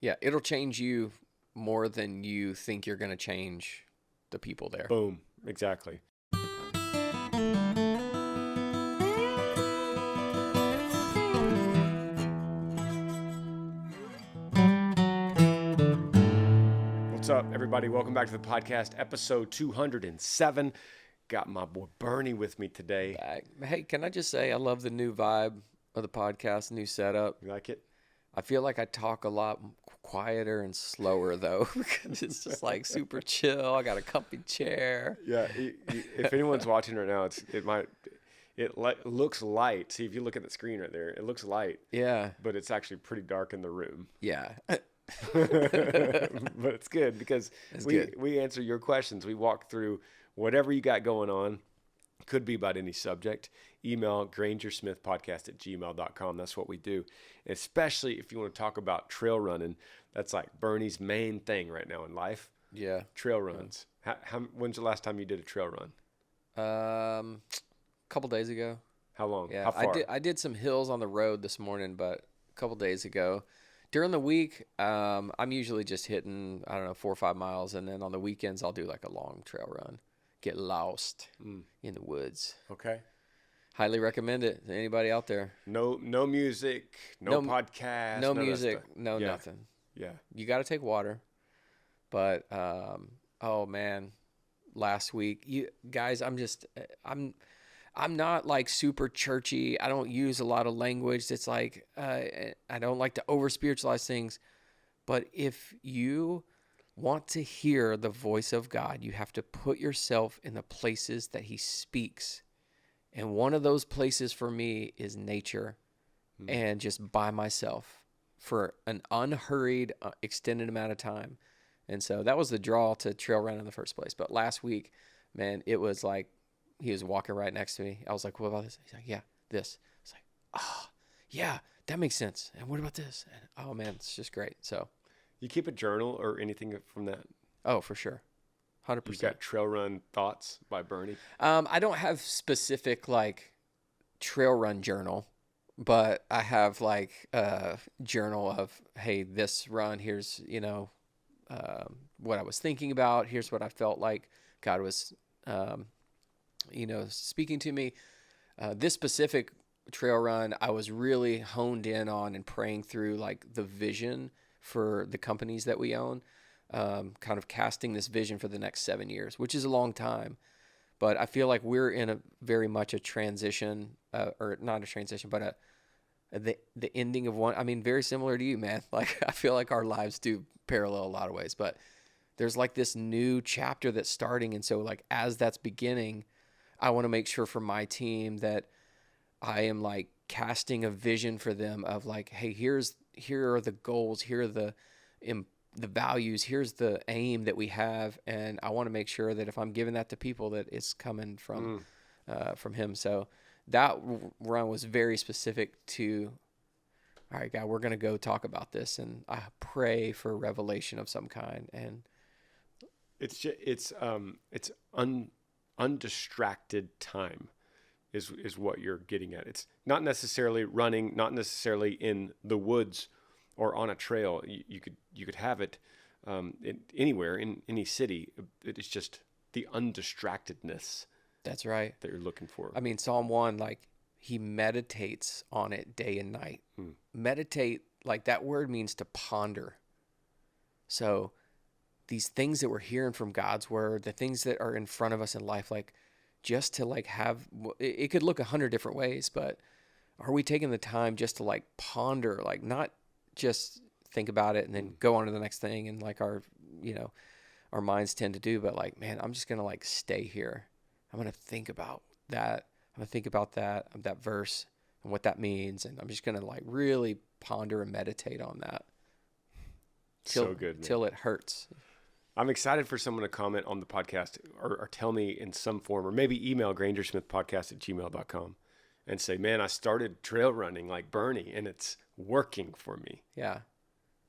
Yeah, it'll change you more than you think you're going to change the people there. Boom. Exactly. What's up, everybody? Welcome back to the podcast, episode 207. Got my boy Bernie with me today. Hey, can I just say I love the new vibe of the podcast, new setup. You like it? I feel like I talk a lot quieter and slower, though, because it's just like super chill. I got a comfy chair. Yeah. If anyone's watching right now, it looks light. See, if you look at the screen right there, it looks light. Yeah. But it's actually pretty dark in the room. Yeah. But it's good because we answer your questions. We walk through whatever you got going on. Could be about any subject. Email grangersmithpodcast@gmail.com. That's what we do. Especially if you want to talk about trail running. That's like Bernie's main thing right now in life. Yeah. Trail runs. When's the last time you did a trail run? A couple days ago. How long? Yeah. How far? I did some hills on the road this morning, but a couple days ago. During the week, I'm usually just hitting, 4 or 5 miles. And then on the weekends, I'll do like a long trail run. Get lost in the woods. Okay. Highly recommend it to anybody out there. No music, no podcast. No music, nothing. Yeah. You got to take water. But, oh man, last week, you guys, I'm not like super churchy. I don't use a lot of language. It's like, I don't like to over spiritualize things. But if you want to hear the voice of God, you have to put yourself in the places that he speaks. And one of those places for me is nature and just by myself for an unhurried, extended amount of time. And so that was the draw to trail run in the first place. But last week, man, it was like he was walking right next to me. I was like, what about this? He's like, yeah, this. It's like, yeah, that makes sense. And what about this? And, oh, man, it's just great. So. You keep a journal or anything from that? Oh, for sure. 100%. You got trail run thoughts by Bernie? I don't have specific like trail run journal, but I have like a journal of, hey, this run, here's, what I was thinking about. Here's what I felt like God was, speaking to me. This specific trail run, I was really honed in on and praying through like the vision for the companies that we own, kind of casting this vision for the next 7 years, which is a long time. But I feel like we're in a very much a transition, or not a transition, but the ending of one. I mean, very similar to you, man. Like I feel like our lives do parallel a lot of ways, but there's like this new chapter that's starting. And so like, as that's beginning, I want to make sure for my team that I am like casting a vision for them of like, hey, here are the goals, here are the values, here's the aim that we have, and I want to make sure that if I'm giving that to people, that it's coming from him. So that run was very specific to, all right, God, we're going to go talk about this, and I pray for revelation of some kind. And it's undistracted time. Is what you're getting at. It's not necessarily running, not necessarily in the woods or on a trail. You could have it anywhere in any city. It's just the undistractedness. That's right. That you're looking for. I mean, Psalm 1, like he meditates on it day and night. Meditate, like that word means to ponder. So these things that we're hearing from God's word, the things that are in front of us in life, like just to like have, it could look 100 different ways, but are we taking the time just to like ponder, like not just think about it and then go on to the next thing and like our minds tend to do, but like, man, I'm just going to like stay here. I'm going to think about that. I'm going to think about that verse and what that means. And I'm just going to like really ponder and meditate on that. So good, man. Till it hurts. I'm excited for someone to comment on the podcast or tell me in some form, or maybe email grangersmithpodcast@gmail.com and say, man, I started trail running like Bernie and it's working for me. Yeah.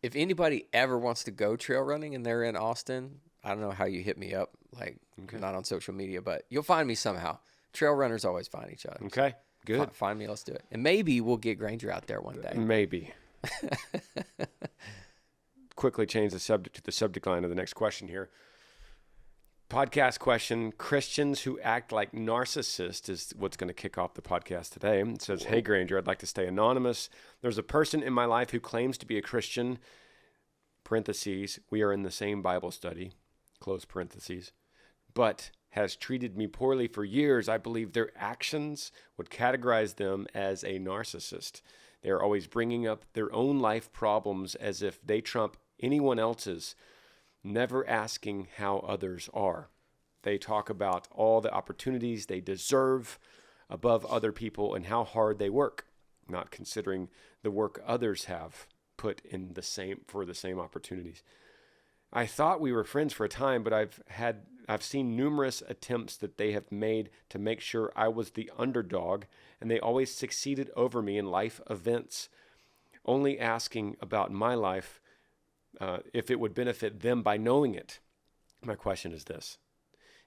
If anybody ever wants to go trail running and they're in Austin, I don't know how you hit me up, like not on social media, but you'll find me somehow. Trail runners always find each other. Okay, good. Find me, let's do it. And maybe we'll get Granger out there one day. Maybe. quickly change the subject to the subject line of the next question here. Podcast question: Christians who act like narcissists is what's going to kick off the podcast today. It says, "Hey Granger, I'd like to stay anonymous. There's a person in my life who claims to be a Christian, parentheses, we are in the same Bible study, close parentheses, but has treated me poorly for years. I believe their actions would categorize them as a narcissist. They are always bringing up their own life problems as if they trump anyone else's, never asking how others are. They talk about all the opportunities they deserve above other people and how hard they work, not considering the work others have put in for the same opportunities. I thought we were friends for a time, but I've seen numerous attempts that they have made to make sure I was the underdog, and they always succeeded over me in life events, only asking about my life if it would benefit them by knowing it. My question is this: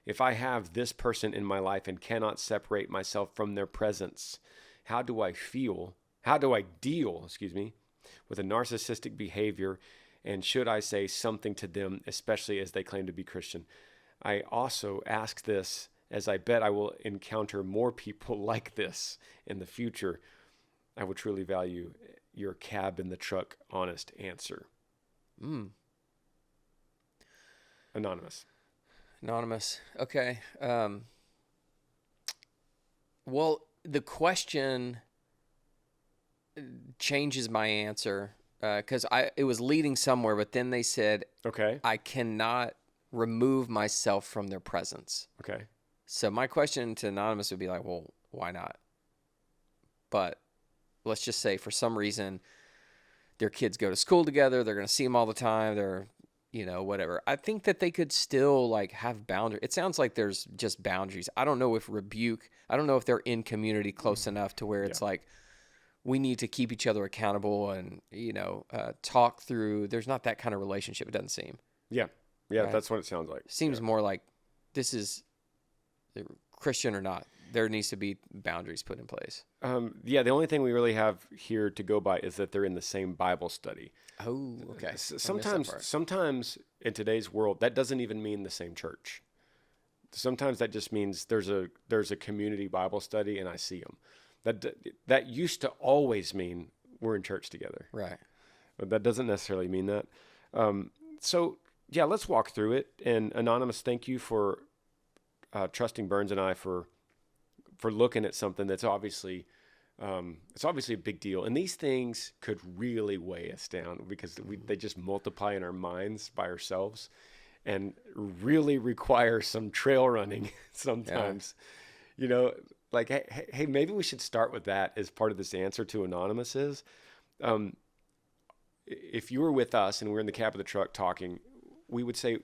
if I have this person in my life and cannot separate myself from their presence, how do I deal, with a narcissistic behavior, and should I say something to them, especially as they claim to be Christian? I also ask this as I bet I will encounter more people like this in the future. I would truly value your cab in the truck honest answer." Anonymous. Okay. Well, the question changes my answer because it was leading somewhere, but then they said, Okay. I cannot remove myself from their presence. Okay. So my question to Anonymous would be like, well, why not? But let's just say for some reason their kids go to school together, they're going to see them all the time, they're, whatever. I think that they could still like have boundaries. It sounds like there's just boundaries. I don't know if they're in community close enough to where it's like, we need to keep each other accountable and, talk through. There's not that kind of relationship, it doesn't seem. Yeah. Yeah, Right? that's what it sounds like. Seems more like this is Christian or not. There needs to be boundaries put in place. The only thing we really have here to go by is that they're in the same Bible study. Oh, okay. Sometimes in today's world, that doesn't even mean the same church. Sometimes that just means there's a community Bible study and I see them. That used to always mean we're in church together. Right. But that doesn't necessarily mean that. Let's walk through it. And Anonymous, thank you for trusting Burns and I for looking at something that's obviously a big deal. And these things could really weigh us down because they just multiply in our minds by ourselves and really require some trail running sometimes. Yeah. Like, hey, maybe we should start with that as part of this answer to Anonymous is, if you were with us and we're in the cab of the truck talking, we would say,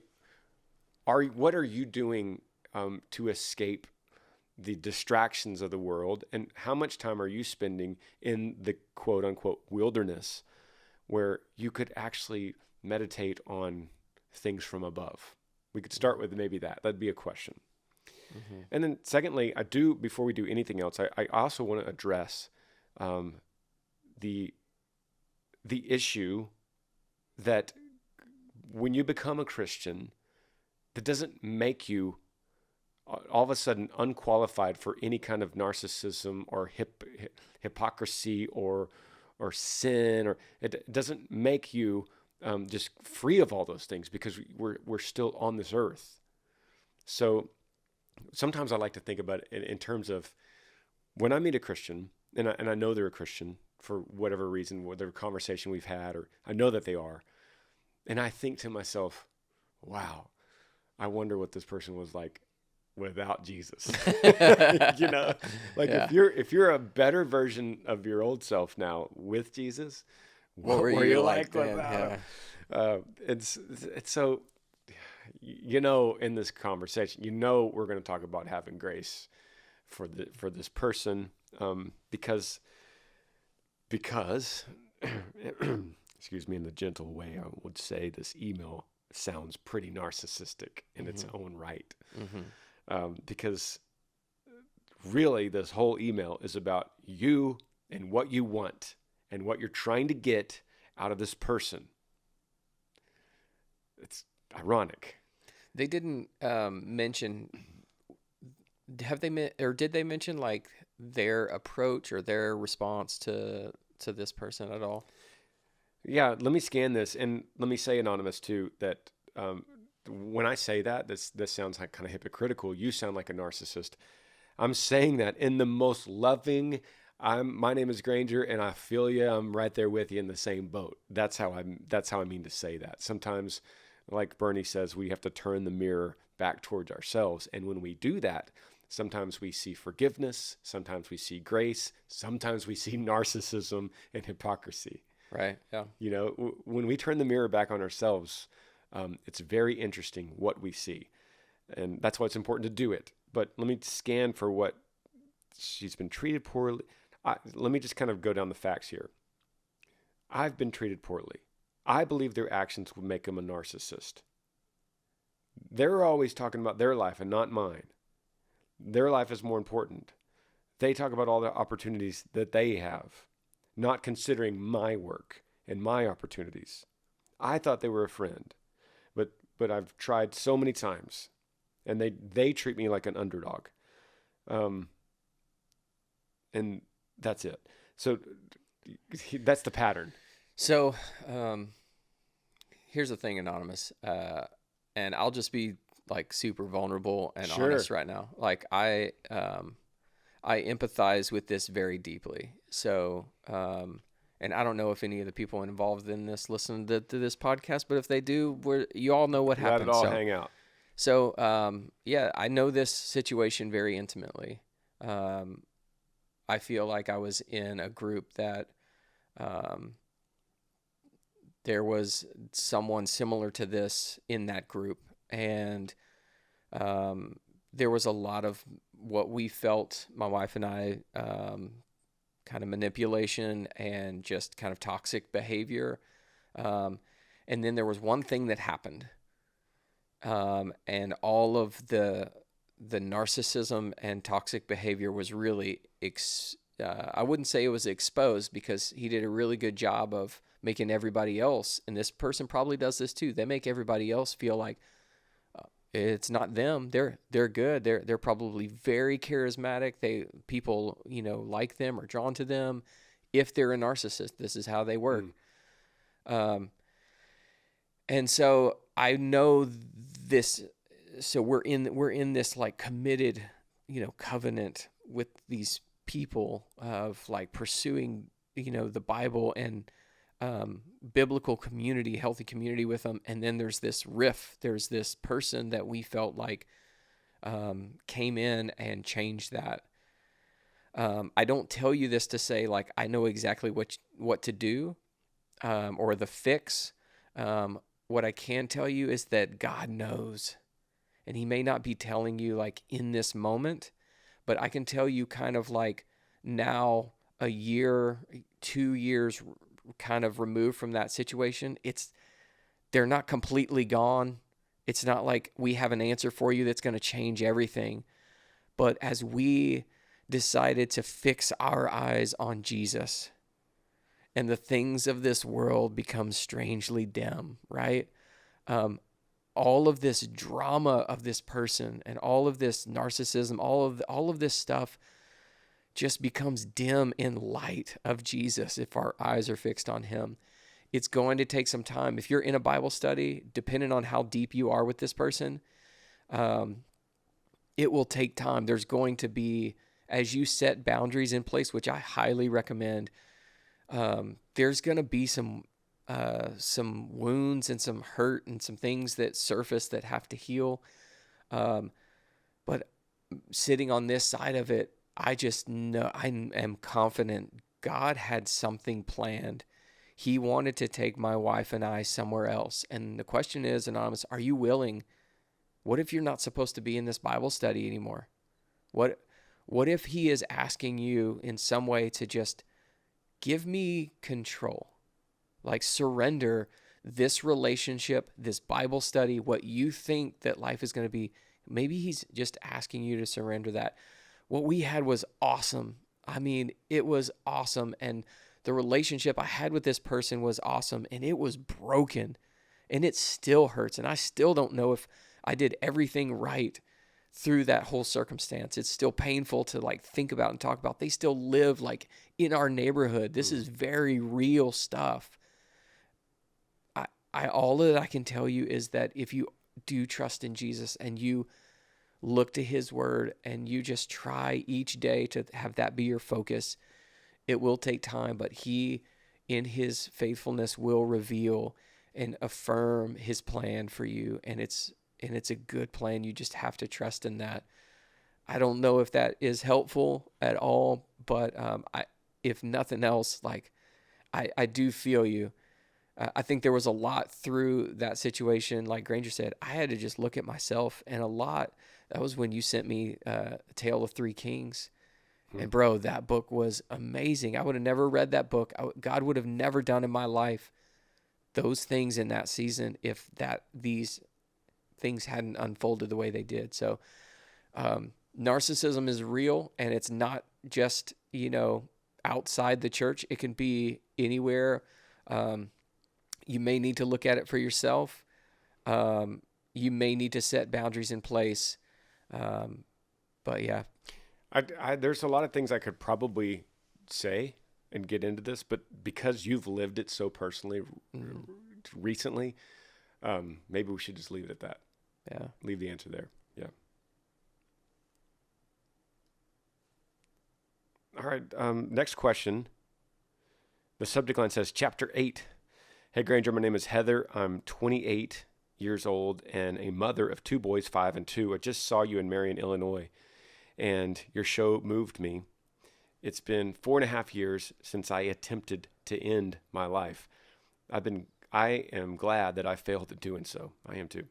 what are you doing to escape the distractions of the world, and how much time are you spending in the quote unquote wilderness where you could actually meditate on things from above? We could start with maybe that'd be a question. Mm-hmm. And then secondly, before we do anything else, I also want to address the issue that when you become a Christian, that doesn't make you all of a sudden unqualified for any kind of narcissism or hypocrisy or sin, or it doesn't make you just free of all those things, because we're still on this earth. So sometimes I like to think about it in terms of when I meet a Christian, and I know they're a Christian for whatever reason, whatever conversation we've had, or I know that they are, and I think to myself, wow, I wonder what this person was like without Jesus. If you're a better version of your old self now with Jesus, what were you like without? It's so, in this conversation, we're going to talk about having grace for this person, because excuse me, in the gentle way I would say, this email sounds pretty narcissistic in its own right. Because really this whole email is about you and what you want and what you're trying to get out of this person. ironic. They didn't mention, did they mention like their approach or their response to this person at all? Yeah, let me scan this, and let me say, Anonymous, too, that when I say that, this sounds like kind of hypocritical. You sound like a narcissist. I'm saying that in the most loving. My name is Granger, and I feel you. I'm right there with you in the same boat. That's how I mean to say that. Sometimes, like Bernie says, we have to turn the mirror back towards ourselves, and when we do that, sometimes we see forgiveness, sometimes we see grace, sometimes we see narcissism and hypocrisy. Right. Yeah. You know, when we turn the mirror back on ourselves, it's very interesting what we see. And that's why it's important to do it. But let me scan for what she's been treated poorly. Let me just kind of go down the facts here. I've been treated poorly. I believe their actions would make them a narcissist. They're always talking about their life and not mine. Their life is more important. They talk about all the opportunities that they have, not considering my work and my opportunities. I thought they were a friend, but I've tried so many times, and they treat me like an underdog. And that's it. So that's the pattern. So here's the thing, Anonymous, and I'll just be like super vulnerable and honest right now. Like I empathize with this very deeply. So, and I don't know if any of the people involved in this listen to this podcast, but if they do, you all know what happened. Let it all hang out. So, yeah, I know this situation very intimately. I feel like I was in a group that there was someone similar to this in that group, and there was a lot of what we felt, my wife and I, kind of manipulation and just kind of toxic behavior. And then there was one thing that happened, and all of the narcissism and toxic behavior was really, I wouldn't say it was exposed, because he did a really good job of making everybody else, and this person probably does this too, they make everybody else feel like it's not them. They're good. They're probably very charismatic. People like them or drawn to them. If they're a narcissist, this is how they work. And so I know this. So we're in this like committed, covenant with these people of like pursuing, the Bible and biblical community, healthy community with them. And then there's this riff. There's this person that we felt like came in and changed that. I don't tell you this to say like I know exactly what to do or the fix. What I can tell you is that God knows. And he may not be telling you like in this moment, but I can tell you kind of like now, a year, 2 years kind of removed from that situation, they're not completely gone. It's not like we have an answer for you that's going to change everything. But as we decided to fix our eyes on Jesus, and the things of this world become strangely dim, right? All of this drama of this person and all of this narcissism, all of this stuff just becomes dim in light of Jesus if our eyes are fixed on him. It's going to take some time. If you're in a Bible study, depending on how deep you are with this person, it will take time. There's going to be, as you set boundaries in place, which I highly recommend, there's going to be some wounds and some hurt and some things that surface that have to heal. But sitting on this side of it, I just know, I am confident God had something planned. He wanted to take my wife and I somewhere else. And the question is, Anonymous, are you willing? What if you're not supposed to be in this Bible study anymore? What if he is asking you in some way to just give me control? Like surrender this relationship, this Bible study, what you think that life is going to be. Maybe he's just asking you to surrender that. What we had was awesome. I mean, it was awesome. And the relationship I had with this person was awesome. And it was broken. And it still hurts. And I still don't know if I did everything right through that whole circumstance. It's still painful to like think about and talk about. They still live like in our neighborhood. This is very real stuff. All that I can tell you is that if you do trust in Jesus and you look to his word and you just try each day to have that be your focus, it will take time, but he in his faithfulness will reveal and affirm his plan for you. And it's a good plan. You just have to trust in that. I don't know if that is helpful at all, but if nothing else, like I do feel you. I think there was a lot through that situation. Like Granger said, I had to just look at myself, and a lot. That was when you sent me A Tale of Three Kings. And bro, that book was amazing. I would have never read that book. God would have never done in my life those things in that season if these things hadn't unfolded the way they did. So narcissism is real, and it's not just, outside the church. It can be anywhere. You may need to look at it for yourself. You may need to set boundaries in place. But yeah. There's a lot of things I could probably say and get into this, but because you've lived it so personally recently, maybe we should just leave it at that. Yeah. Leave the answer there. Yeah. All right. Next question. The subject line says, Chapter 8. Hey, Granger, my name is Heather. I'm 28 years old and a mother of 2 boys, 5 and 2. I just saw you in Marion, Illinois, and your show moved me. It's been 4.5 years since I attempted to end my life. I am glad that I failed at doing so. I am too.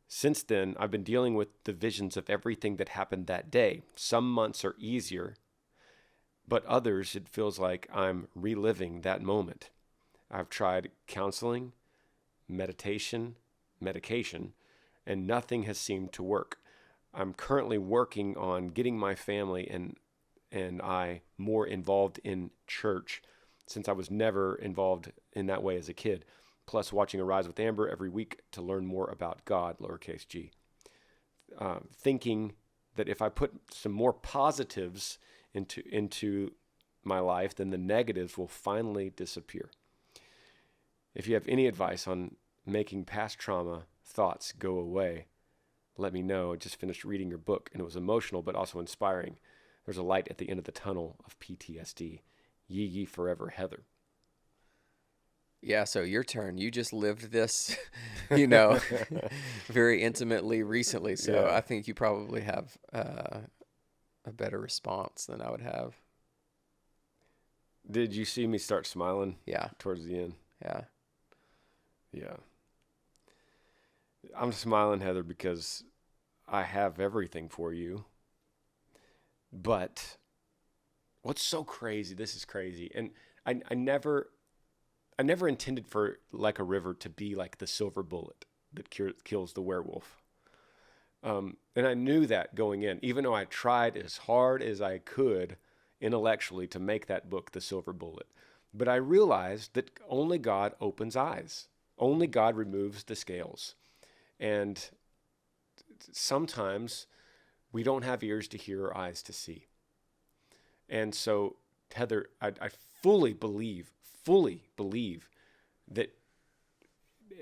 Since then, I've been dealing with the visions of everything that happened that day. Some months are easier, but others, it feels like I'm reliving that moment. I've tried counseling, meditation, medication, and nothing has seemed to work. I'm currently working on getting my family and I more involved in church, since I was never involved in that way as a kid, plus watching Arise with Amber every week to learn more about God, lowercase g. Thinking that if I put some more positives into my life, then the negatives will finally disappear. If you have any advice on making past trauma thoughts go away, let me know. I just finished reading your book, and it was emotional but also inspiring. There's a light at the end of the tunnel of PTSD. Ye forever, Heather. Yeah, so your turn. You just lived this, very intimately recently. So Yeah. I think you probably have a better response than I would have. Did you see me start smiling? Yeah. Towards the end? Yeah. Yeah. I'm smiling, Heather, because I have everything for you. But what's so crazy, this is crazy, and I never intended for Like a River to be like the silver bullet that kills the werewolf. And I knew that going in, even though I tried as hard as I could intellectually to make that book the silver bullet. But I realized that only God opens eyes. Only God removes the scales. And sometimes we don't have ears to hear or eyes to see. And so, Heather, I fully believe that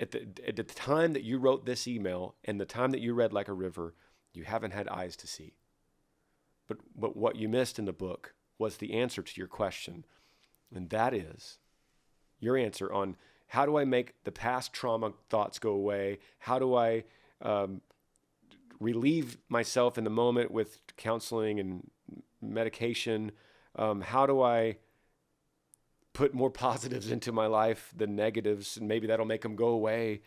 at the time that you wrote this email and the time that you read Like a River, you haven't had eyes to see. But what you missed in the book was the answer to your question. And that is your answer on how do I make the past trauma thoughts go away? How do I relieve myself in the moment with counseling and medication? How do I put more positives into my life than negatives, and maybe that'll make them go away?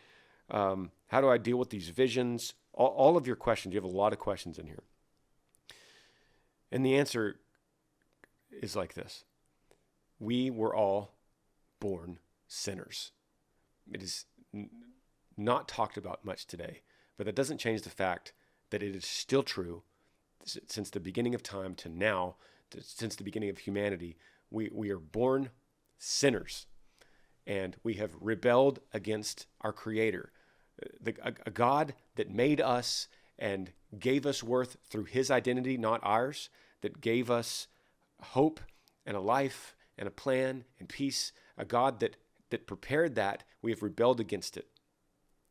How do I deal with these visions? All of your questions. You have a lot of questions in here. And the answer is like this. We were all born sinners. It is not talked about much today, but that doesn't change the fact that it is still true since the beginning of time to now, since the beginning of humanity. We are born sinners. and we have rebelled against our Creator, a God that made us and gave us worth through his identity, not ours, that gave us hope and a life and a plan and peace, a God that prepared that. We have rebelled against it.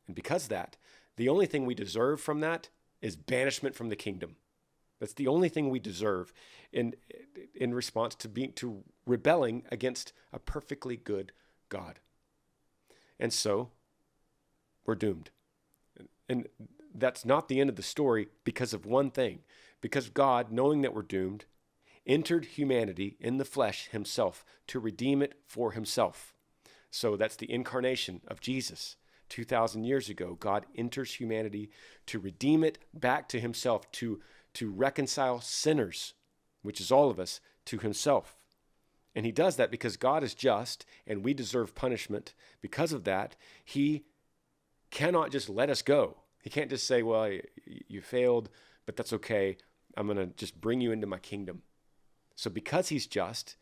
And because of that, the only thing we deserve from that is banishment from the kingdom. That's the only thing we deserve in response to rebelling against a perfectly good God. And so we're doomed. And that's not the end of the story because of one thing. Because God, knowing that we're doomed, entered humanity in the flesh himself to redeem it for himself. So that's the incarnation of Jesus. 2,000 years ago, God enters humanity to redeem it back to himself, to reconcile sinners, which is all of us, to himself. And he does that because God is just and we deserve punishment. Because of that, he cannot just let us go. He can't just say, well, you failed, but that's okay. I'm going to just bring you into my kingdom. So because he's just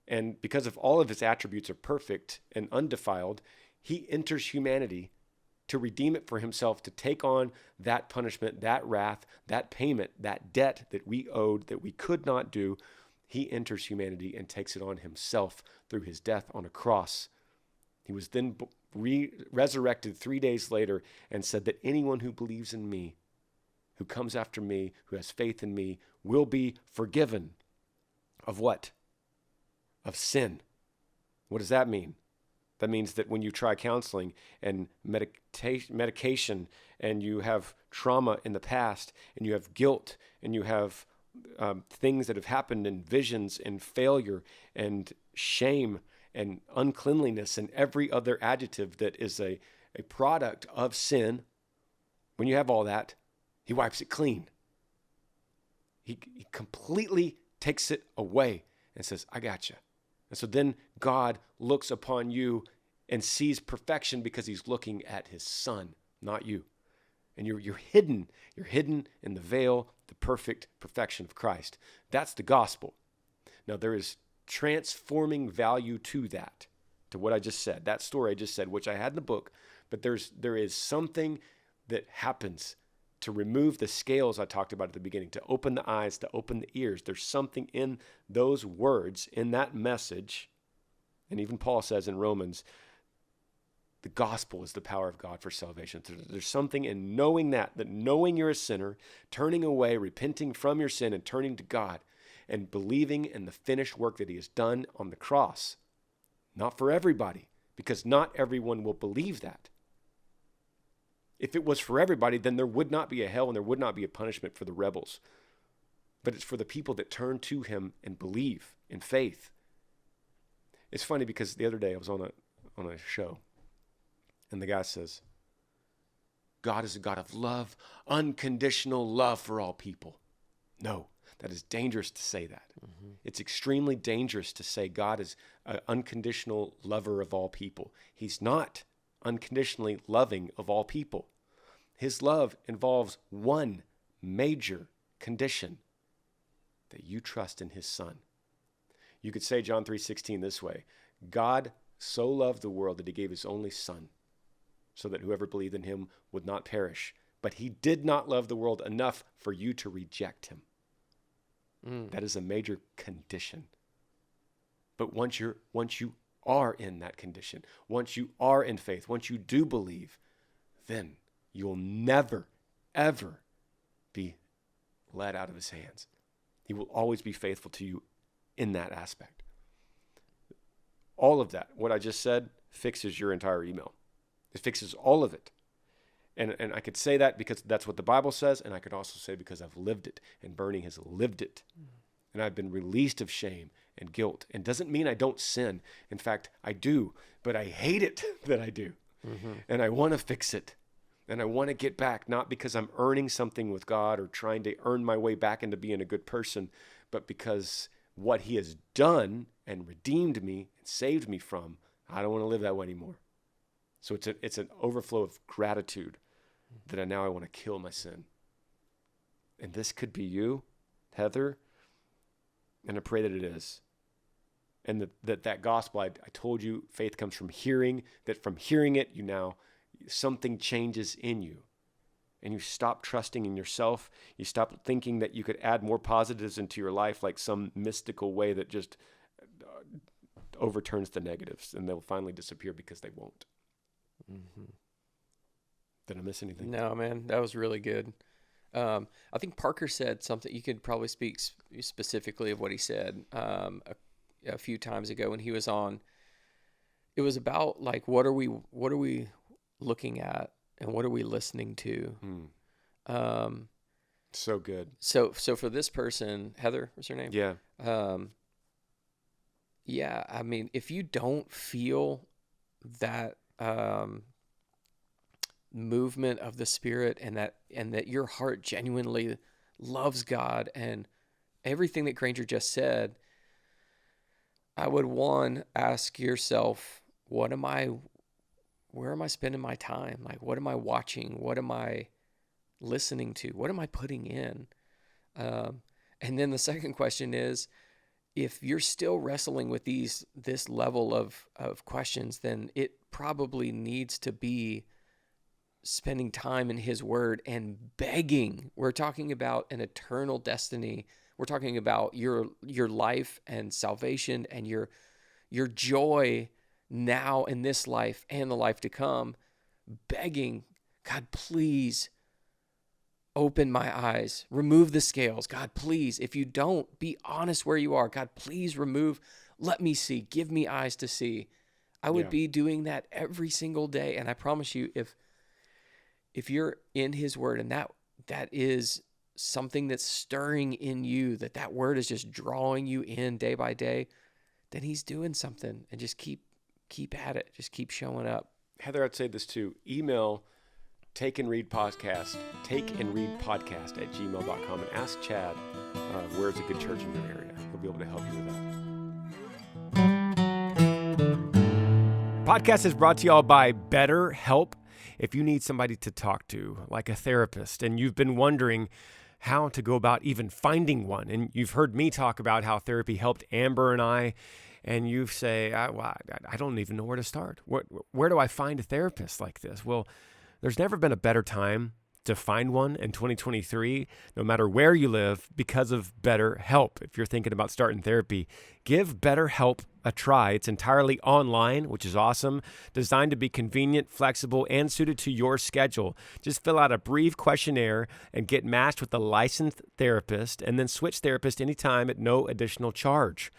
and because of all of his attributes are perfect and undefiled, he enters humanity to redeem it for himself, to take on that punishment, that wrath, that payment, that debt that we owed, that we could not do. He enters humanity and takes it on himself through his death on a cross. He was then resurrected 3 days later and said that anyone who believes in me, who comes after me, who has faith in me, will be forgiven of what? Of sin. What does that mean? That means that when you try counseling and medication and you have trauma in the past and you have guilt and you have things that have happened in visions and failure and shame and uncleanliness and every other adjective that is a product of sin, when you have all that, he wipes it clean. He completely takes it away and says, I got you. And so then God looks upon you and sees perfection because he's looking at his son, not you. And you're hidden. You're hidden in the veil, the perfect perfection of Christ. That's the gospel. Now there is transforming value to that, to what I just said, that story I just said, which I had in the book, but there is something that happens to remove the scales I talked about at the beginning, to open the eyes, to open the ears. There's something in those words, in that message. And even Paul says in Romans, the gospel is the power of God for salvation. There's something in knowing that knowing you're a sinner, turning away, repenting from your sin and turning to God and believing in the finished work that he has done on the cross. Not for everybody, because not everyone will believe that. If it was for everybody, then there would not be a hell and there would not be a punishment for the rebels. But it's for the people that turn to him and believe in faith. It's funny because the other day I was on a show and the guy says, God is a God of love, unconditional love for all people. No, that is dangerous to say that. Mm-hmm. It's extremely dangerous to say God is an unconditional lover of all people. He's not unconditionally loving of all people. His love involves one major condition, that you trust in his son. You could say John 3:16 this way, God so loved the world that he gave his only son so that whoever believed in him would not perish. But he did not love the world enough for you to reject him. That is a major condition. But once you are in that condition, once you are in faith, once you do believe, then you will never, ever be let out of his hands. He will always be faithful to you in that aspect. All of that, what I just said, fixes your entire email. It fixes all of it. And I could say that because that's what the Bible says, and I could also say because I've lived it, and Bernie has lived it. And I've been released of shame and guilt. And doesn't mean I don't sin. In fact, I do, but I hate it that I do. Mm-hmm. And I want to fix it. And I want to get back, not because I'm earning something with God or trying to earn my way back into being a good person, but because what he has done and redeemed me and saved me from, I don't want to live that way anymore. So it's an overflow of gratitude that I want to kill my sin. And this could be you, Heather, and I pray that it is. And that gospel, I told you, faith comes from hearing, that from hearing it, something changes in you. And you stop trusting in yourself. You stop thinking that you could add more positives into your life, like some mystical way that just overturns the negatives, and they'll finally disappear because they won't. Mm-hmm. Did I miss anything? No, man, that was really good. I think Parker said something. You could probably speak specifically of what he said a few times ago when he was on. It was about like what are we looking at and what are we listening to? So good. So for this person, Heather, what's her name? Yeah. Yeah. I mean, if you don't feel that movement of the Spirit and that your heart genuinely loves God and everything that Granger just said, I would ask yourself, where am I spending my time? Like, what am I watching? What am I listening to? What am I putting in? And then the second question is, if you're still wrestling with this level of questions, then it probably needs to be spending time in His Word and begging. We're talking about an eternal destiny. We're talking about your life and salvation and your joy now in this life and the life to come. Begging, God, please open my eyes. Remove the scales. God, please, if you don't, be honest where you are. God, please let me see. Give me eyes to see. I would be doing that every single day. And I promise you, if you're in His Word and that is something that's stirring in you, that word is just drawing you in day by day, then He's doing something. And just keep at it. Just keep showing up. Heather, I'd say this too. Email takeandreadpodcast @gmail.com and ask Chad where's a good church in your area. He'll be able to help you with that. Podcast is brought to you all by BetterHelp. If you need somebody to talk to, like a therapist, and you've been wondering how to go about even finding one, and you've heard me talk about how therapy helped Amber and I, and you say, I don't even know where to start. Where do I find a therapist like this? Well, there's never been a better time to find one in 2023, no matter where you live, because of BetterHelp. If you're thinking about starting therapy, give BetterHelp a try. It's entirely online, which is awesome, designed to be convenient, flexible, and suited to your schedule. Just fill out a brief questionnaire and get matched with a licensed therapist, and then switch therapist anytime at no additional charge.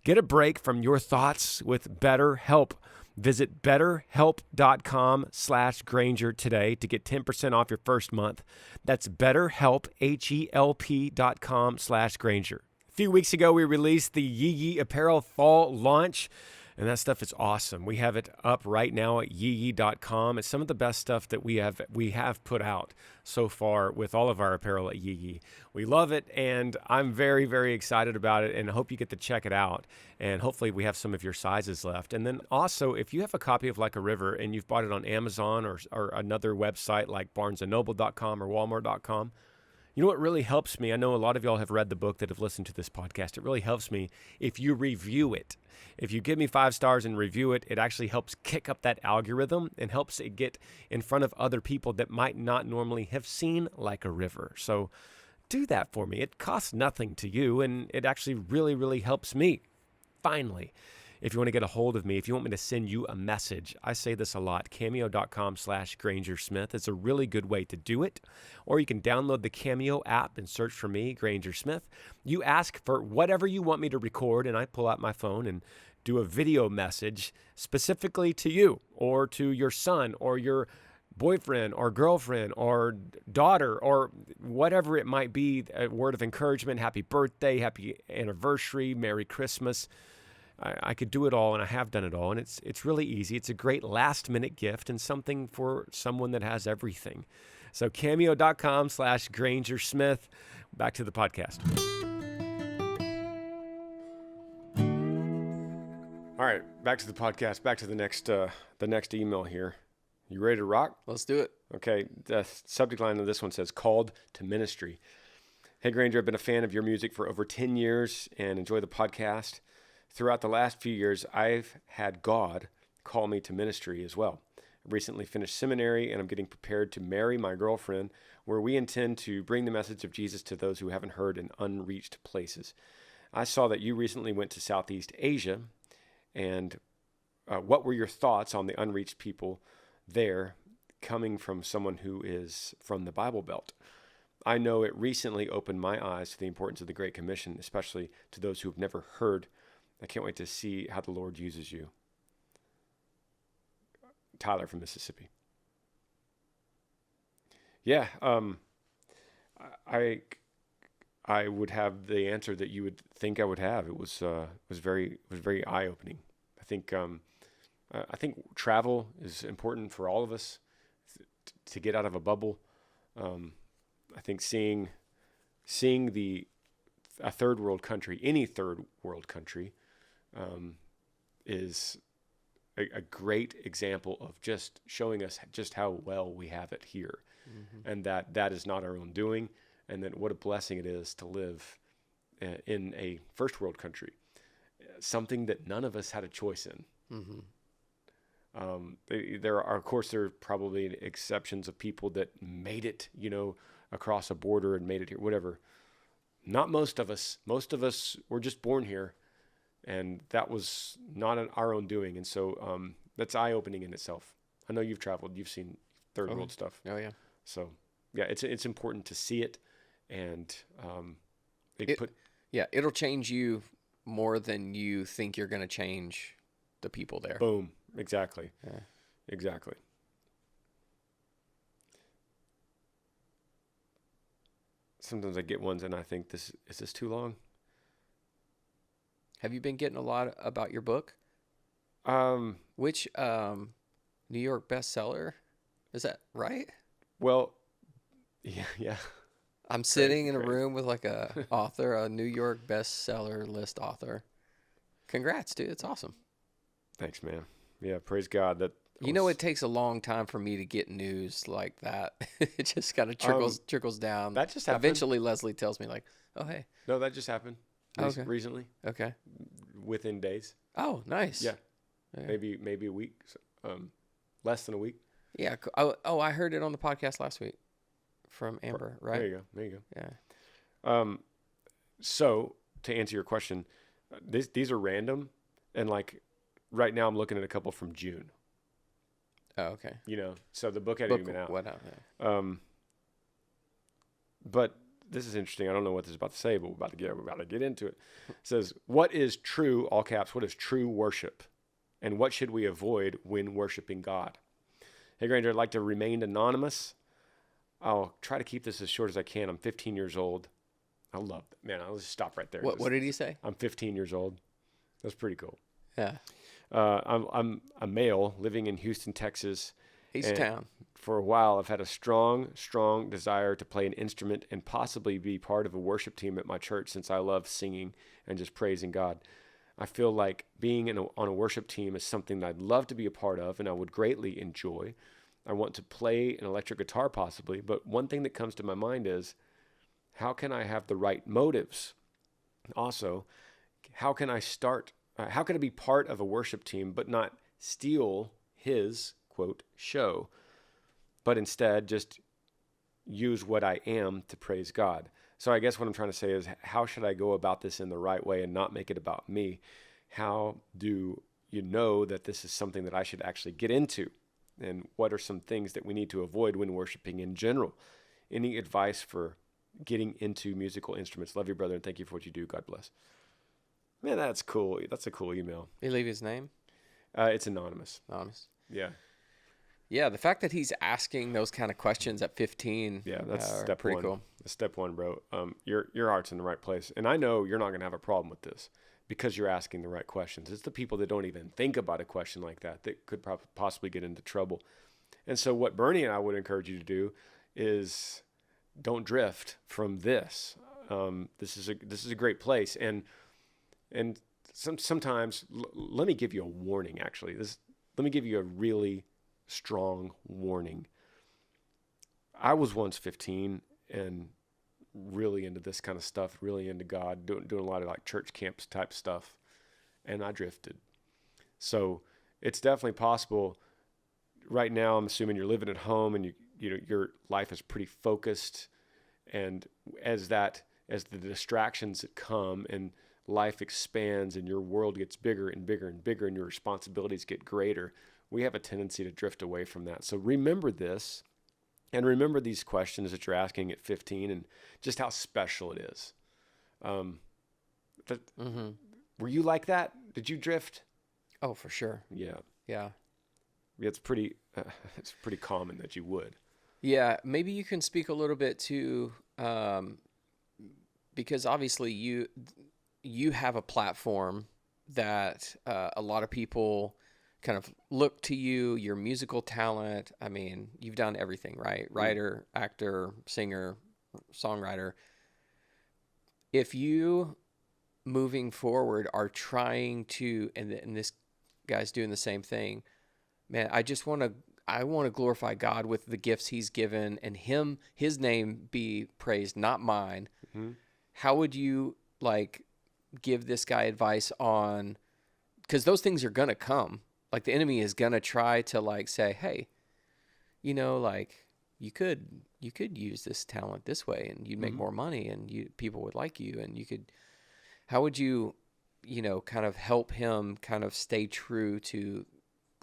Get a break from your thoughts with BetterHelp. Visit betterhelp.com/Granger today to get 10% off your first month. That's BetterHelp, HELP.com/Granger. A few weeks ago, we released the Yee apparel fall launch, and that stuff is awesome. We have it up right now at yee.com. It's some of the best stuff that we have put out so far with all of our apparel at Yee. We love it, and I'm very, very excited about it, and I hope you get to check it out. And hopefully we have some of your sizes left. And then also, if you have a copy of Like a River and you've bought it on Amazon or another website like barnesandnoble.com or walmart.com, you know what really helps me? I know a lot of y'all have read the book that have listened to this podcast. It really helps me if you review it. If you give me 5 stars and review it, it actually helps kick up that algorithm and helps it get in front of other people that might not normally have seen Like a River. So do that for me. It costs nothing to you, and it actually really, really helps me. Finally, if you want to get a hold of me, if you want me to send you a message, I say this a lot, cameo.com/Granger Smith. It's a really good way to do it. Or you can download the Cameo app and search for me, Granger Smith. You ask for whatever you want me to record, and I pull out my phone and do a video message specifically to you or to your son or your boyfriend or girlfriend or daughter or whatever it might be, a word of encouragement, happy birthday, happy anniversary, Merry Christmas. I could do it all, and I have done it all, and it's really easy. It's a great last-minute gift and something for someone that has everything. So cameo.com/Granger Smith. Back to the podcast. All right, back to the podcast. Back to the next email here. You ready to rock? Let's do it. Okay, the subject line of this one says, Called to Ministry. Hey, Granger, I've been a fan of your music for over 10 years and enjoy the podcast. throughout the last few years, I've had God call me to ministry as well. I recently finished seminary, and I'm getting prepared to marry my girlfriend, where we intend to bring the message of Jesus to those who haven't heard in unreached places. I saw that you recently went to Southeast Asia, and what were your thoughts on the unreached people there, coming from someone who is from the Bible Belt? I know it recently opened my eyes to the importance of the Great Commission, especially to those who have never heard. I can't wait to see how the Lord uses you. Tyler from Mississippi. Yeah, I would have the answer that you would think I would have. It was very eye opening. I think travel is important for all of us to get out of a bubble. I think seeing a third world country, any third world country, is a great example of just showing us just how well we have it here, and that is not our own doing, and that what a blessing it is to live in a first world country, something that none of us had a choice in. There are, of course, there are probably exceptions of people that made it, across a border and made it here, whatever. Not most of us. Most of us were just born here, and that was not our own doing. And so that's eye-opening in itself. I know you've traveled. You've seen third world stuff. Oh, yeah. So, yeah, it's important to see it, and it'll change you more than you think you're going to change the people there. Boom. Exactly. Yeah. Exactly. Sometimes I get ones and I think, is this too long? Have you been getting a lot about your book? Which New York bestseller? Is that right? Well, yeah. I'm sitting in a room with like a author, a New York bestseller list author. Congrats, dude. It's awesome. Thanks, man. Yeah, praise God. It takes a long time for me to get news like that. It just kind of trickles down. That just happened. Eventually, Leslie tells me like, "Oh, hey." No, that just happened recently. Okay. Within days. Oh, nice. Yeah. Maybe a week. Less than a week. Yeah. Oh, I heard it on the podcast last week from Amber. Right. There you go. Yeah. So to answer your question, these are random, and like right now I'm looking at a couple from June. Oh, okay. So the book hadn't even been out. What out? Yeah. But this is interesting. I don't know what this is about to say, but we're about to get into it. It says, "What is true?" All caps. What is true worship, and what should we avoid when worshiping God? Hey, Granger, I'd like to remain anonymous. I'll try to keep this as short as I can. I'm 15 years old. I love that. Man, I'll just stop right there. What did he say? I'm 15 years old. That's pretty cool. Yeah. I'm a male living in Houston, Texas. East town. For a while, I've had a strong desire to play an instrument and possibly be part of a worship team at my church, since I love singing and just praising God. I feel like being on a worship team is something that I'd love to be a part of, and I would greatly enjoy. I want to play an electric guitar possibly, but one thing that comes to my mind is, how can I have the right motives? Also, how can I be part of a worship team but not steal his, quote, show, but instead just use what I am to praise God? So I guess what I'm trying to say is, how should I go about this in the right way and not make it about me? How do you know that this is something that I should actually get into? And what are some things that we need to avoid when worshiping in general? Any advice for getting into musical instruments? Love you, brother, and thank you for what you do. God bless. Man, that's cool. That's a cool email. Did he leave his name? It's anonymous. Anonymous. Yeah. Yeah, the fact that he's asking those kind of questions at 15. Yeah, that's step pretty one. Cool. That's step one, bro. Your heart's in the right place, and I know you're not going to have a problem with this because you're asking the right questions. It's the people that don't even think about a question like that could possibly get into trouble. And so, what Bernie and I would encourage you to do is don't drift from this. This is a great place, and sometimes let me give you a warning. Actually, let me give you a really strong warning. I was once 15 and really into this kind of stuff, really into God, doing a lot of like church camps type stuff. and I drifted. So it's definitely possible. Right now, I'm assuming you're living at home and your life is pretty focused. And as the distractions that come and life expands and your world gets bigger and bigger and bigger and your responsibilities get greater, we have a tendency to drift away from that. So remember this, and remember these questions that you're asking at 15 and just how special it is. Were you like that? Did you drift? Oh, for sure. Yeah. Yeah. It's pretty common that you would. Yeah. Maybe you can speak a little bit to, because obviously you have a platform that a lot of people kind of look to you, your musical talent. I mean, you've done everything, right? Writer, actor, singer, songwriter. If you moving forward are trying to, and this guy's doing the same thing, man, I want to glorify God with the gifts he's given and his name be praised, not mine. Mm-hmm. How would you give this guy advice on, because those things are going to come. Like the enemy is going to try to say, hey, you could use this talent this way and you'd make more money and people would like you and you could, how would you, kind of help him kind of stay true to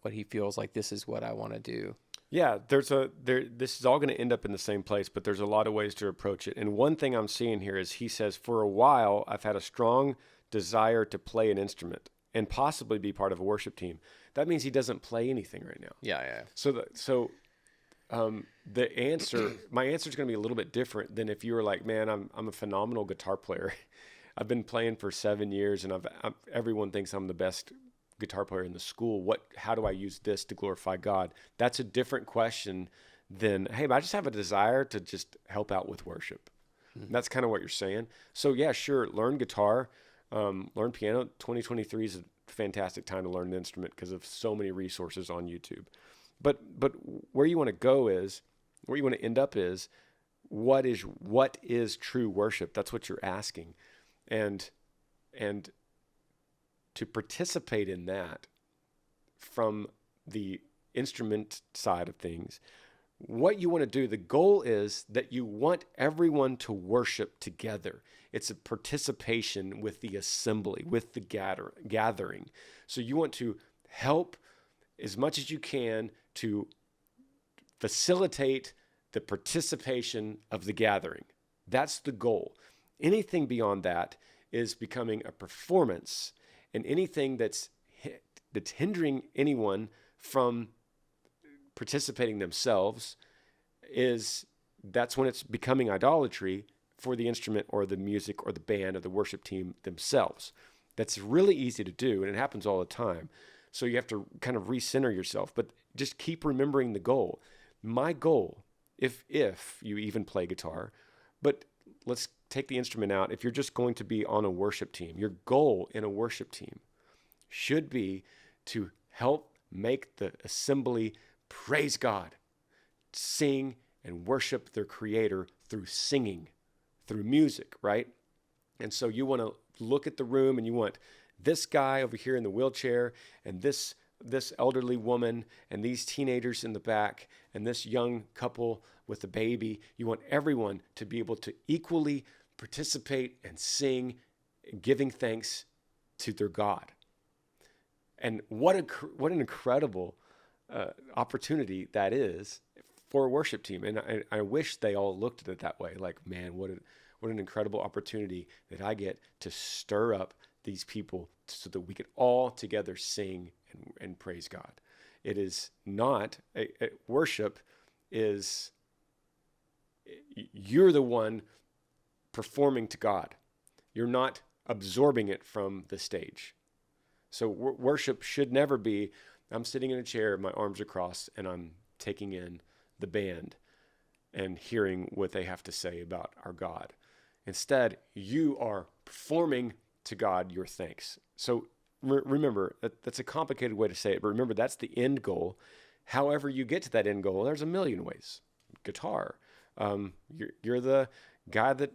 what he feels like this is what I want to do? Yeah, this is all going to end up in the same place, but there's a lot of ways to approach it. And one thing I'm seeing here is he says, for a while, I've had a strong desire to play an instrument and possibly be part of a worship team. That means he doesn't play anything right now. Yeah. So the answer, my answer is going to be a little bit different than if you were like, man, I'm a phenomenal guitar player. I've been playing for 7 years and everyone thinks I'm the best guitar player in the school. How do I use this to glorify God? That's a different question than, hey, I just have a desire to just help out with worship. Mm-hmm. That's kind of what you're saying. So yeah, sure. Learn guitar, learn piano. 2023 is a fantastic time to learn an instrument because of so many resources on YouTube. But where you want to end up is what is true worship? That's what you're asking. And to participate in that from the instrument side of things, what you want to do, the goal is that you want everyone to worship together. It's a participation with the assembly, with the gathering. So you want to help as much as you can to facilitate the participation of the gathering. That's the goal. Anything beyond that is becoming a performance, and anything that's hindering anyone from participating themselves that's when it's becoming idolatry for the instrument or the music or the band or the worship team themselves. That's really easy to do, and it happens all the time. So you have to kind of recenter yourself, but just keep remembering the goal. My goal, if you even play guitar, but let's take the instrument out. If you're just going to be on a worship team, your goal in a worship team should be to help make the assembly praise God, sing and worship their Creator through singing, through music, right? And so you want to look at the room and you want this guy over here in the wheelchair and this elderly woman and these teenagers in the back and this young couple with the baby. You want everyone to be able to equally participate and sing, giving thanks to their God. And what an incredible opportunity that is for a worship team. And I wish they all looked at it that way. Like, man, what an incredible opportunity that I get to stir up these people so that we could all together sing and praise God. It is not, worship is, you're the one performing to God. You're not absorbing it from the stage. So worship should never be, I'm sitting in a chair, my arms are crossed, and I'm taking in the band and hearing what they have to say about our God. Instead, you are performing to God your thanks. So remember, that's a complicated way to say it, but remember, that's the end goal. However you get to that end goal, there's a million ways. Guitar. You're the guy that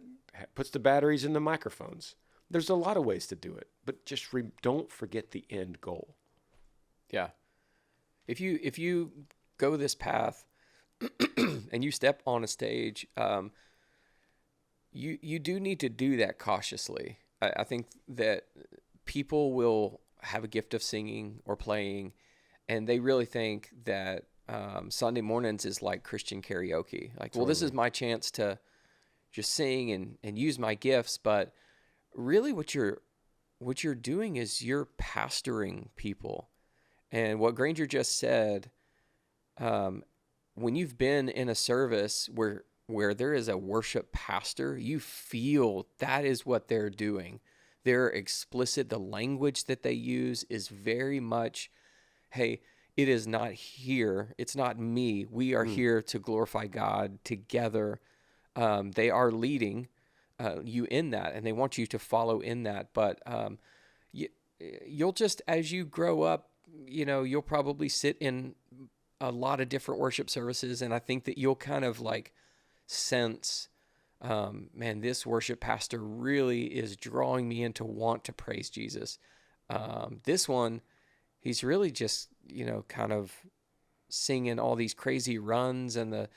puts the batteries in the microphones. there's a lot of ways to do it, but just don't forget the end goal. Yeah. If you go this path and you step on a stage, you do need to do that cautiously. I think that people will have a gift of singing or playing, and they really think that Sunday mornings is like Christian karaoke. Like, well, this is my chance to just sing and use my gifts. But really what you're doing is you're pastoring people. And what Granger just said, when you've been in a service where there is a worship pastor, you feel that is what they're doing. They're explicit. The language that they use is very much, hey, it is not here. It's not me. We are here to glorify God together. They are leading you in that, and they want you to follow in that. But you'll just, as you grow up, you'll probably sit in a lot of different worship services, and I think that you'll kind of like sense, man, this worship pastor really is drawing me in to want to praise Jesus. This one, he's really just, kind of singing all these crazy runs and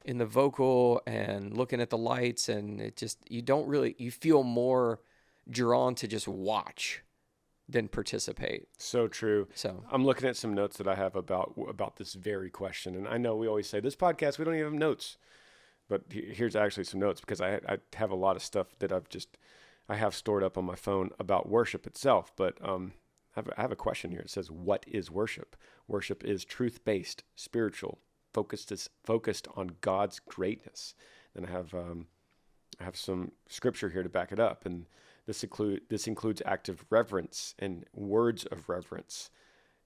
in the vocal and looking at the lights, and it just, you feel more drawn to just watch than participate. So true. So I'm looking at some notes that I have about this very question. And I know we always say this podcast, we don't even have notes, but here's actually some notes, because I have a lot of stuff that I have stored up on my phone about worship itself. But I have a question here. It says, what is worship? Worship is truth-based, spiritual, focused on God's greatness. And I have some scripture here to back it up. And this includes active reverence and words of reverence.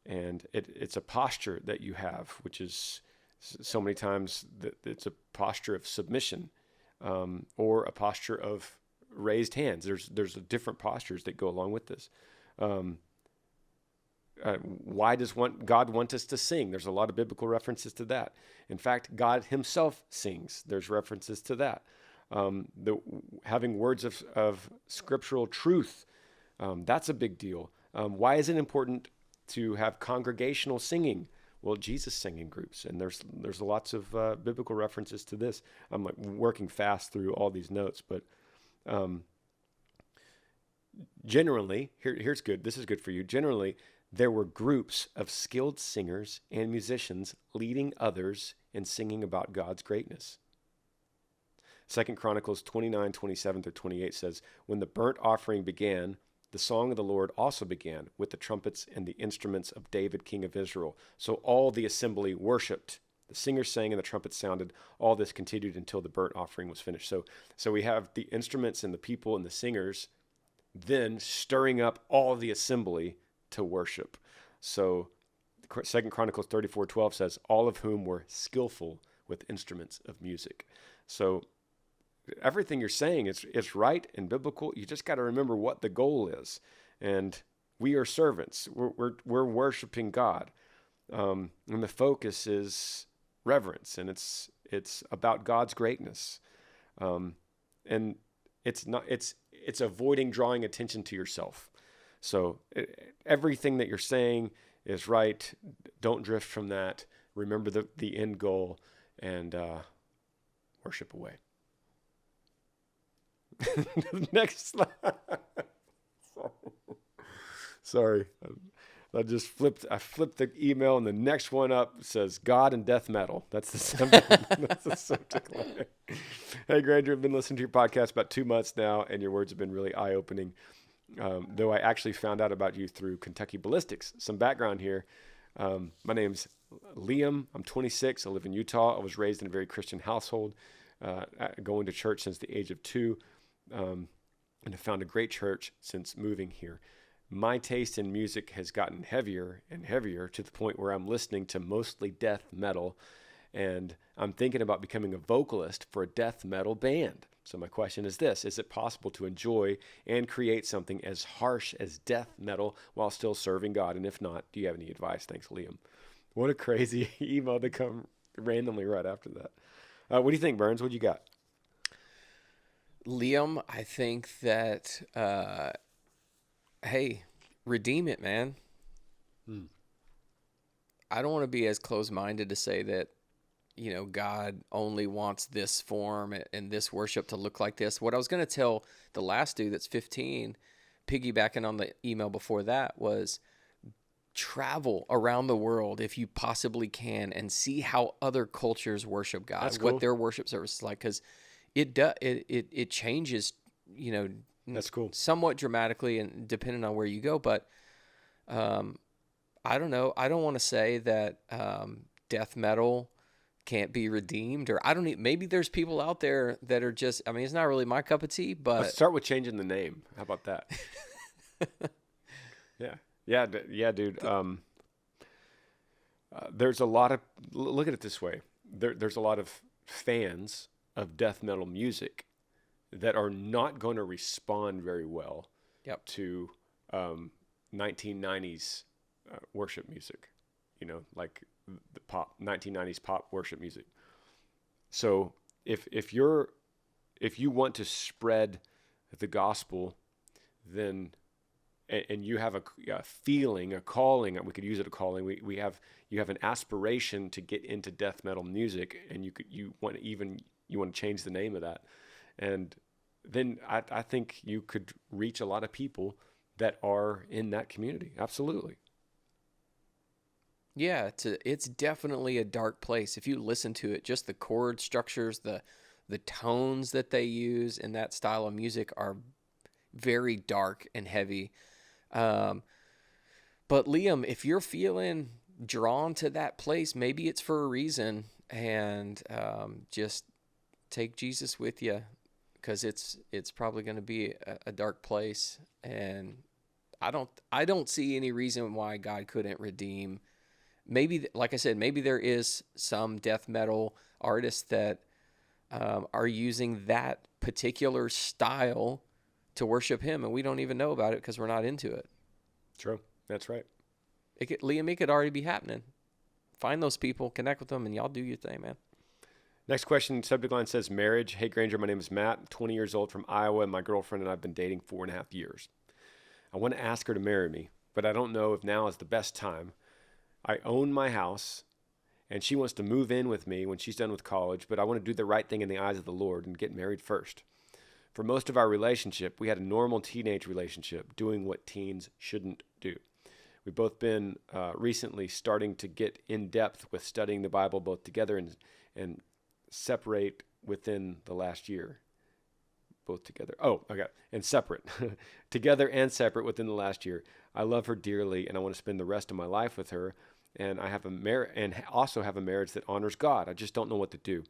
And it's a posture that you have, which is so many times that it's a posture of submission, or a posture of raised hands. There's different postures that go along with this. Why does God want us to sing? There's a lot of biblical references to that. In fact, God himself sings. There's references to that. Having words of scriptural truth, that's a big deal. Why is it important to have congregational singing? Well, Jesus sang in groups, and there's lots of biblical references to this. I'm like working fast through all these notes, but generally, here's good. This is good for you. Generally, there were groups of skilled singers and musicians leading others in singing about God's greatness. 2 Chronicles 29:27-28 says, when the burnt offering began, the song of the Lord also began with the trumpets and the instruments of David, king of Israel. So all the assembly worshiped. The singers sang and the trumpets sounded. All this continued until the burnt offering was finished. So we have the instruments and the people and the singers then stirring up all of the assembly to worship. So 2 Chronicles 34:12 says, all of whom were skillful with instruments of music. So everything you're saying is right and biblical. You just got to remember what the goal is. And we are servants. We're worshiping God. And the focus is reverence, and it's about God's greatness. And it's avoiding drawing attention to yourself. So everything that you're saying is right. Don't drift from that. Remember the end goal, and worship away. Next slide. Sorry. I flipped the email, and the next one up says God and death metal. That's the subject line. Hey, Granger, I've been listening to your podcast about 2 months now, and your words have been really eye-opening. Though I actually found out about you through Kentucky Ballistics. Some background here. My name's Liam. I'm 26. I live in Utah. I was raised in a very Christian household, going to church since the age of 2, and have found a great church since moving here. My taste in music has gotten heavier and heavier to the point where I'm listening to mostly death metal, and I'm thinking about becoming a vocalist for a death metal band. So my question is this: is it possible to enjoy and create something as harsh as death metal while still serving God? And if not, do you have any advice? Thanks, Liam. What a crazy email to come randomly right after that. What do you think, Burns? What you got? Liam, I think that hey, redeem it, man. I don't want to be as close-minded to say that, God only wants this form and this worship to look like this. What I was going to tell the last dude that's 15, piggybacking on the email before that, was travel around the world if you possibly can and see how other cultures worship God, That's cool. what their worship service is like, because it changes, That's cool. somewhat dramatically and depending on where you go. But I don't know. I don't want to say that death metal can't be redeemed, or maybe there's people out there that are just, it's not really my cup of tea, but Let's start with changing the name. How about that? Yeah, dude. There's a lot of, look at it this way. There's a lot of fans of death metal music that are not going to respond very well to 1990s worship music, like the 1990s pop worship music. So if you want to spread the gospel, then and you have a feeling, a calling, we could use it a calling. You have an aspiration to get into death metal music, and you want to change the name of that, and then I think you could reach a lot of people that are in that community. Absolutely. Yeah, it's definitely a dark place. If you listen to it, just the chord structures, the tones that they use in that style of music are very dark and heavy. But Liam, if you're feeling drawn to that place, maybe it's for a reason, and just take Jesus with you, because it's probably going to be a dark place, and I don't see any reason why God couldn't redeem. Maybe, like I said, maybe there is some death metal artists that are using that particular style to worship him, and we don't even know about it because we're not into it. True. That's right. Liam, it could already be happening. Find those people, connect with them, and y'all do your thing, man. Next question, subject line says marriage. Hey, Granger, my name is Matt. I'm 20 years old from Iowa, and my girlfriend and I have been dating 4.5 years. I want to ask her to marry me, but I don't know if now is the best time. I own my house, and she wants to move in with me when she's done with college, but I want to do the right thing in the eyes of the Lord and get married first. For most of our relationship, we had a normal teenage relationship, doing what teens shouldn't do. We've both been recently starting to get in depth with studying the Bible both together and separate within the last year. Both together. Oh, okay. And separate. Together and separate within the last year. I love her dearly, and I want to spend the rest of my life with her. And I have also have a marriage that honors God. I just don't know what to do.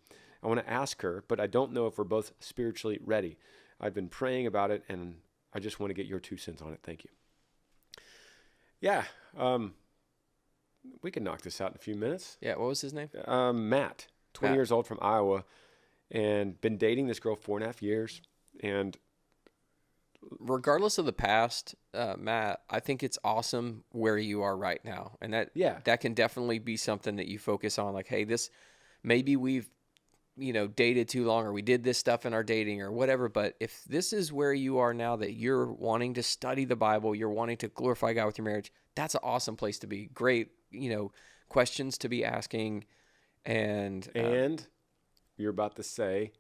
I want to ask her, but I don't know if we're both spiritually ready. I've been praying about it, and I just want to get your 2 cents on it. Thank you. Yeah, we can knock this out in a few minutes. Yeah, what was his name? Matt, 20 years old from Iowa, and been dating this girl 4.5 years. And regardless of the past, Matt, I think it's awesome where you are right now, and that can definitely be something that you focus on. Like, hey, this maybe we've dated too long, or we did this stuff in our dating or whatever. But if this is where you are now, that you're wanting to study the Bible, you're wanting to glorify God with your marriage, that's an awesome place to be. Great, questions to be asking. And you're about to say,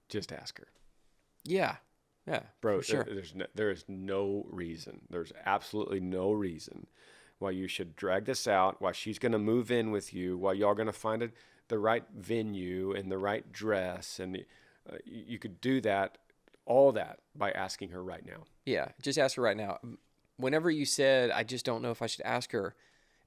just ask her. Yeah, bro, for sure. There is no reason. There's absolutely no reason why you should drag this out, why she's going to move in with you, why y'all going to find the right venue and the right dress. And you could do all that by asking her right now. Yeah, just ask her right now. Whenever you said, I just don't know if I should ask her,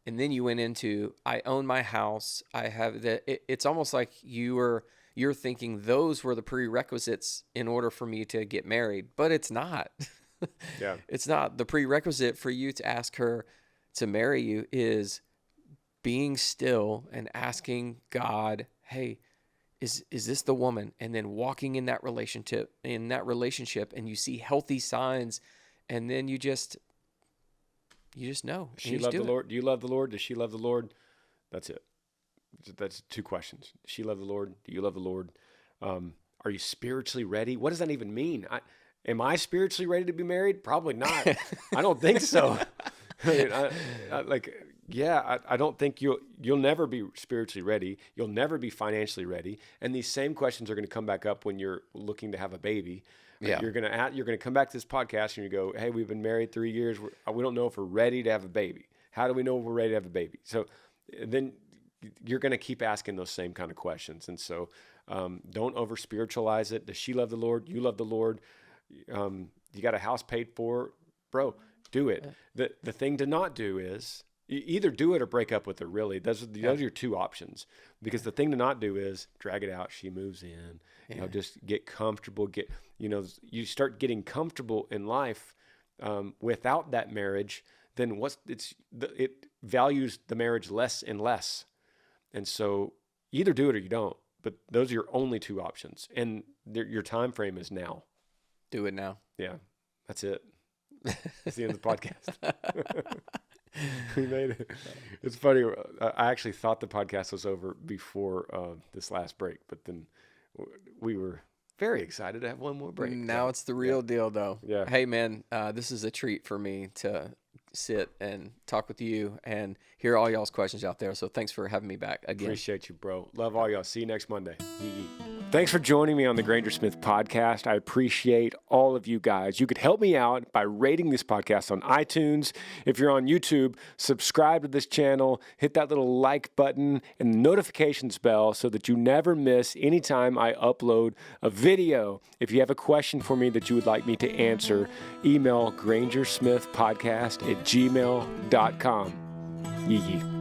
and then you went into, I own my house, I have it's almost like you're thinking those were the prerequisites in order for me to get married, but it's not. Yeah. It's not. The prerequisite for you to ask her to marry you is being still and asking God, hey, is this the woman? And then walking in that relationship, and you see healthy signs, and then you just know. Does she love the Lord? Do you love the Lord? Does she love the Lord? That's it. That's 2 questions. Does she love the Lord? Do you love the Lord? Are you spiritually ready? What does that even mean? Am I spiritually ready to be married? Probably not. I don't think so. I mean, I don't think you'll never be spiritually ready. You'll never be financially ready. And these same questions are going to come back up when you're looking to have a baby. Yeah. You're gonna come back to this podcast and you go, hey, we've been married 3 years. We don't know if we're ready to have a baby. How do we know if we're ready to have a baby? So then you're going to keep asking those same kind of questions. And so don't over spiritualize it. Does she love the Lord? You love the Lord. You got a house paid for, bro, do it. The thing to not do is either do it or break up with her. Really, those are your two options, because the thing to not do is drag it out. She moves in, just get comfortable, you start getting comfortable in life without that marriage. Then it values the marriage less and less. And so either do it or you don't, but those are your only two options. And your time frame is now. Do it now. Yeah, that's it. That's the end of the podcast. We made it. It's funny. I actually thought the podcast was over before this last break, but then we were very excited to have one more break. Now it's the real deal, though. Yeah. Hey, man, this is a treat for me to sit and talk with you and hear all y'all's questions out there. So thanks for having me back again. Appreciate you, bro. Love all y'all. See you next Monday. Yee. Thanks for joining me on the Granger Smith Podcast. I appreciate all of you guys. You could help me out by rating this podcast on iTunes. If you're on YouTube, subscribe to this channel, hit that little like button and the notifications bell so that you never miss any time I upload a video. If you have a question for me that you would like me to answer, email grangersmithpodcast@gmail.com. Yee.